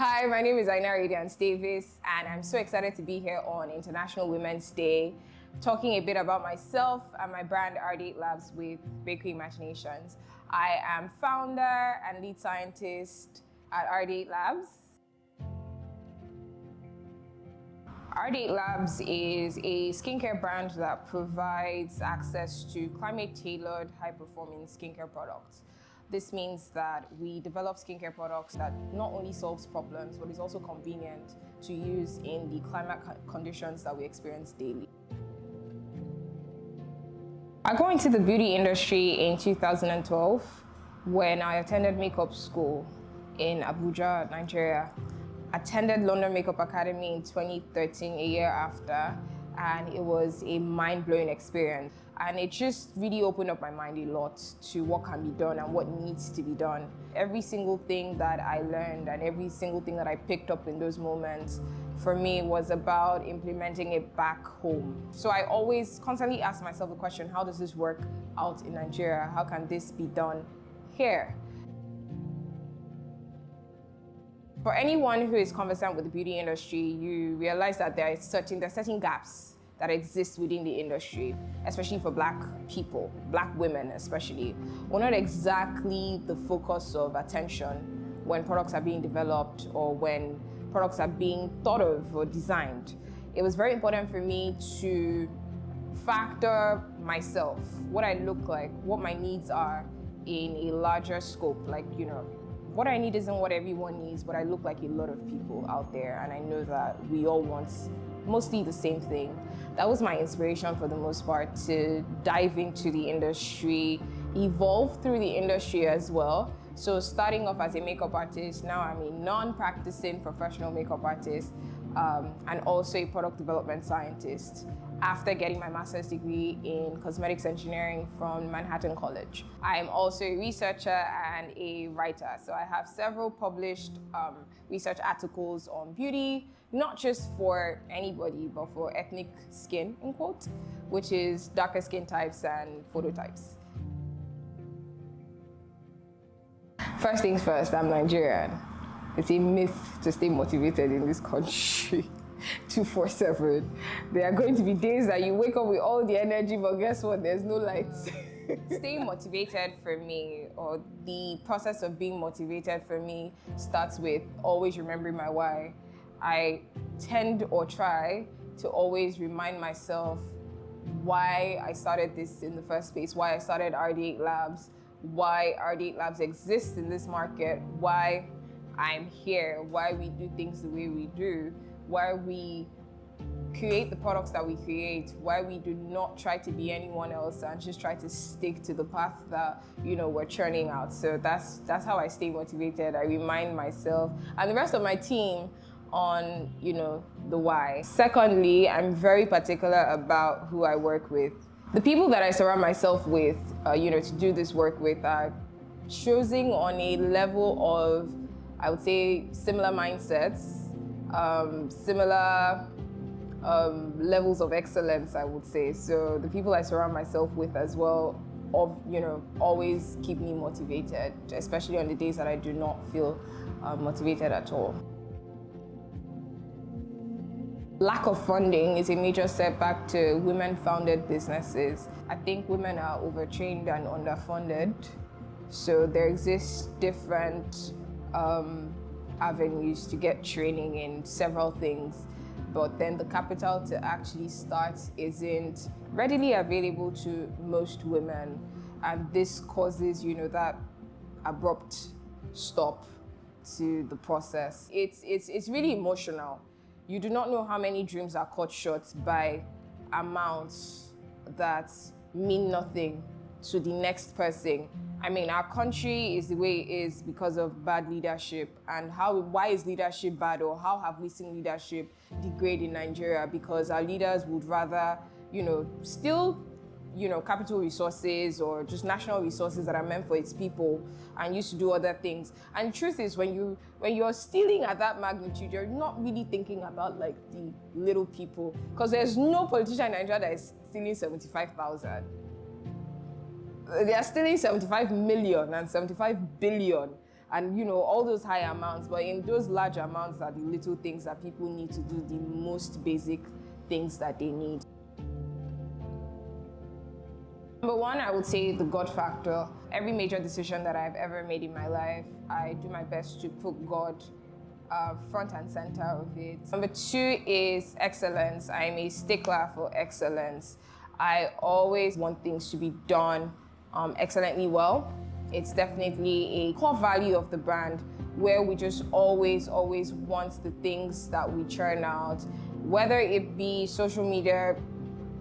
Hi, my name is RD8 Davis, and I'm so excited to be here on International Women's Day, talking a bit about myself and my brand RD8 Labs with Bakery Imaginations. I am founder and lead scientist at RD8 Labs. RD8 Labs is a skincare brand that provides access to climate-tailored, high-performing skincare products. This means that we develop skincare products that not only solves problems, but is also convenient to use in the climate conditions that we experience daily. I got into the beauty industry in 2012 when I attended makeup school in Abuja, Nigeria. Attended London Makeup Academy in 2013, a year after, and it was a mind-blowing experience. And it just really opened up my mind a lot to what can be done and what needs to be done. Every single thing that I learned and every single thing that I picked up in those moments, for me, was about implementing it back home. So I always constantly ask myself the question, how does this work out in Nigeria? How can this be done here? For anyone who is conversant with the beauty industry, you realize that there are certain gaps that exist within the industry, especially for Black people, Black women especially. We're not exactly the focus of attention when products are being developed or when products are being thought of or designed. It was very important for me to factor myself, what I look like, what my needs are in a larger scope, what I need isn't what everyone needs, but I look like a lot of people out there, and I know that we all want mostly the same thing. That was my inspiration for the most part, to dive into the industry, evolve through the industry as well. So starting off as a makeup artist, now I'm a non-practicing professional makeup artist, and also a product development scientist after getting my master's degree in cosmetics engineering from Manhattan College. I am also a researcher and a writer. So I have several published research articles on beauty, not just for anybody, but for ethnic skin, in quote, which is darker skin types and phototypes. First things first, I'm Nigerian. It's a myth to stay motivated in this country 24/7. There are going to be days that you wake up with all the energy, but guess what? There's no light. Staying motivated for me, or the process of being motivated for me, starts with always remembering my why. I tend or try to always remind myself why I started this in the first place, why I started RD8 Labs, why RD8 Labs exists in this market, why I'm here, why we do things the way we do, why we create the products that we create, why we do not try to be anyone else and just try to stick to the path that we're churning out. So that's how I stay motivated. I remind myself and the rest of my team on the why. Secondly, I'm very particular about who I work with. The people that I surround myself with, to do this work with, are choosing on a level of, I would say, similar mindsets, similar levels of excellence, I would say. So the people I surround myself with as well, always keep me motivated, especially on the days that I do not feel motivated at all. Lack of funding is a major setback to women-founded businesses. I think women are overtrained and underfunded. So there exists different avenues to get training in several things, but then the capital to actually start isn't readily available to most women, and this causes that abrupt stop to the process. It's really emotional. You do not know how many dreams are cut short by amounts that mean nothing to the next person. I mean, our country is the way it is because of bad leadership. And why is leadership bad, or how have we seen leadership degrade in Nigeria? Because our leaders would rather, steal, capital resources or just national resources that are meant for its people and used to do other things. And the truth is, when you're stealing at that magnitude, you're not really thinking about the little people, because there's no politician in Nigeria that is stealing 75,000. They are stealing 75 million and 75 billion and all those high amounts, but in those large amounts are the little things that people need to do, the most basic things that they need. Number one, I would say the God factor. Every major decision that I've ever made in my life, I do my best to put God front and center of it. Number two is excellence. I'm a stickler for excellence. I always want things to be done excellently well. It's definitely a core value of the brand where we just always want the things that we churn out, whether it be social media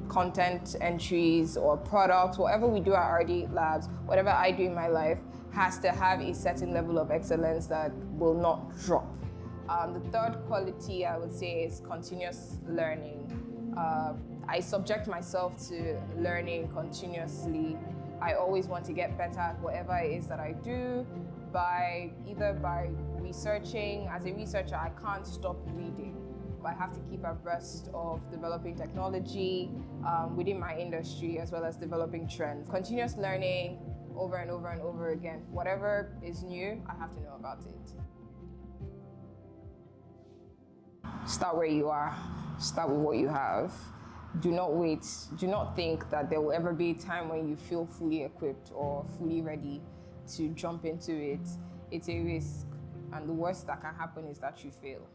content entries or products, whatever we do at RD8 Labs, whatever I do in my life has to have a certain level of excellence that will not drop. The third quality I would say is continuous learning. I subject myself to learning continuously. I always want to get better at whatever it is that I do, either by researching. As a researcher, I can't stop reading. I have to keep abreast of developing technology within my industry, as well as developing trends. Continuous learning over and over and over again. Whatever is new, I have to know about it. Start where you are. Start with what you have. Do not wait. Do not think that there will ever be a time when you feel fully equipped or fully ready to jump into it. It's a risk, and the worst that can happen is that you fail.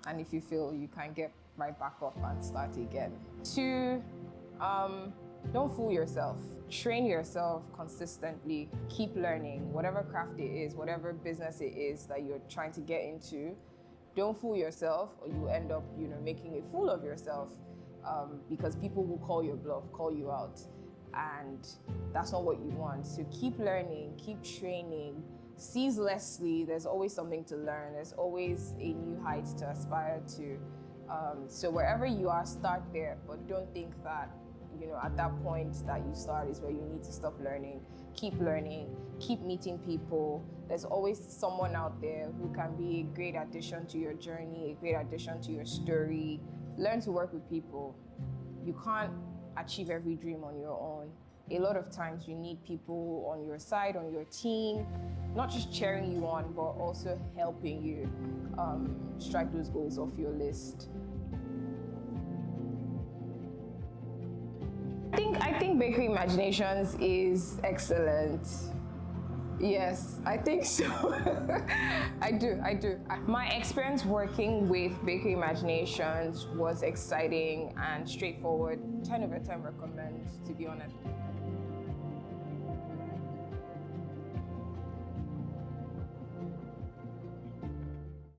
And if you fail, you can get right back up and start again. Two, don't fool yourself. Train yourself consistently. Keep learning. Whatever craft it is, whatever business it is that you're trying to get into, don't fool yourself, or you end up, making a fool of yourself because people will call your bluff, call you out, and that's not what you want. So keep learning, keep training. Ceaselessly, there's always something to learn. There's always a new height to aspire to. So wherever you are, start there, but don't think that at that point that you start is where you need to stop learning. Keep learning, keep meeting people. There's always someone out there who can be a great addition to your journey, a great addition to your story. Learn to work with people. You can't achieve every dream on your own. A lot of times you need people on your side, on your team, not just cheering you on, but also helping you strike those goals off your list. I think Bakery Imaginations is excellent. Yes, I think so. I do. My experience working with Bakery Imaginations was exciting and straightforward. 10 over 10 recommend, to be honest.